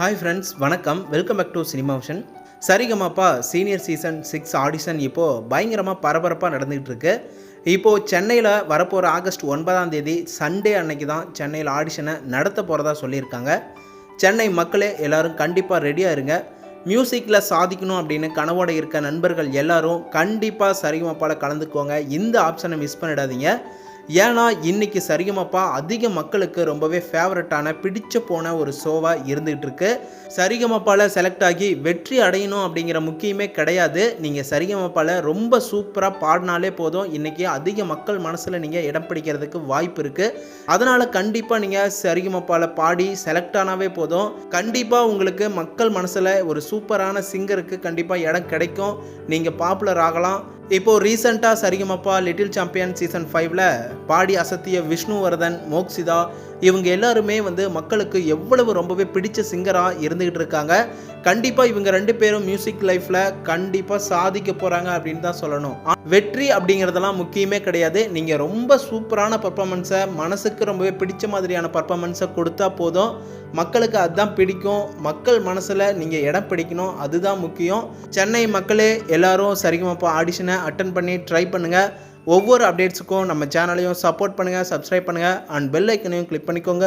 Hi friends, வணக்கம். Welcome back to cinema vision. Saregamapa senior season 6 audition இப்போது பயங்கரமாக பரபரப்பாக நடந்துகிட்டு இருக்கு. இப்போது சென்னையில் வரப்போகிற ஆகஸ்ட் 9ஆம் தேதி சண்டே அன்னைக்கு தான் சென்னையில் ஆடிஷனை நடத்த போகிறதா சொல்லியிருக்காங்க. சென்னை மக்களே எல்லோரும் கண்டிப்பாக ரெடியாக இருங்க. மியூசிக்கில் சாதிக்கணும் அப்படின்னு கனவோடு இருக்க நண்பர்கள் எல்லோரும் கண்டிப்பாக சரிகமாப்பாவில் கலந்துக்கோங்க. இந்த ஆப்ஷனை மிஸ் பண்ணிடாதீங்க. ஏன்னா இன்றைக்கி சரிகமப்பா அதிக மக்களுக்கு ரொம்பவே ஃபேவரட்டான பிடிச்ச போன ஒரு ஷோவாக இருந்துகிட்டு இருக்கு. சரிகமப்பாவில் செலக்ட் ஆகி வெற்றி அடையணும் அப்படிங்கிற முக்கியமே கிடையாது. நீங்கள் சரிகமப்பாவில் ரொம்ப சூப்பராக பாடினாலே போதும். இன்றைக்கி அதிக மக்கள் மனசில் நீங்கள் இடம் பிடிக்கிறதுக்கு வாய்ப்பு இருக்குது. அதனால் கண்டிப்பாக நீங்கள் சரிகமப்பாவில் பாடி செலக்ட் ஆனாவே போதும். கண்டிப்பாக உங்களுக்கு மக்கள் மனசில் ஒரு சூப்பரான சிங்கருக்கு கண்டிப்பாக இடம் கிடைக்கும். நீங்கள் பாப்புலர் ஆகலாம். இப்போது ரீசெண்டாக சரிகமப்பா லிட்டில் சாம்பியன் சீசன் 5ல் பாடி அசத்திய விஷ்ணுவர்தன், மோக்ஷிதா இவங்க எல்லாருமே மக்களுக்கு எவ்வளவு ரொம்பவே பிடிச்ச சிங்கராக இருந்துகிட்டு இருக்காங்க. கண்டிப்பாக இவங்க 2 பேரும் மியூசிக் லைஃப்பில் கண்டிப்பாக சாதிக்க போகிறாங்க அப்படின்னு தான் சொல்லணும். வெற்றி அப்படிங்கிறதெல்லாம் முக்கியமே கிடையாது. நீங்கள் ரொம்ப சூப்பரான பர்ஃபார்மன்ஸை, மனசுக்கு ரொம்பவே பிடிச்ச மாதிரியான பர்ஃபார்மன்ஸை கொடுத்தா போதும். மக்களுக்கு அதுதான் பிடிக்கும். மக்கள் மனசில் நீங்கள் இடம் பிடிக்கணும், அதுதான் முக்கியம். சென்னை மக்களே எல்லாரும் சரிகமப்பா ஆடிஷனை அட்டன் பண்ணி ட்ரை பண்ணுங்கள். ஒவ்வொரு அப்டேட்ஸுக்கும் நம்ம சேனலையும் சப்போர்ட் பண்ணுங்கள், சப்ஸ்கிரைப் பண்ணுங்கள் அண்ட் பெல் ஐக்கனையும் கிளிக் பண்ணிக்கோங்க.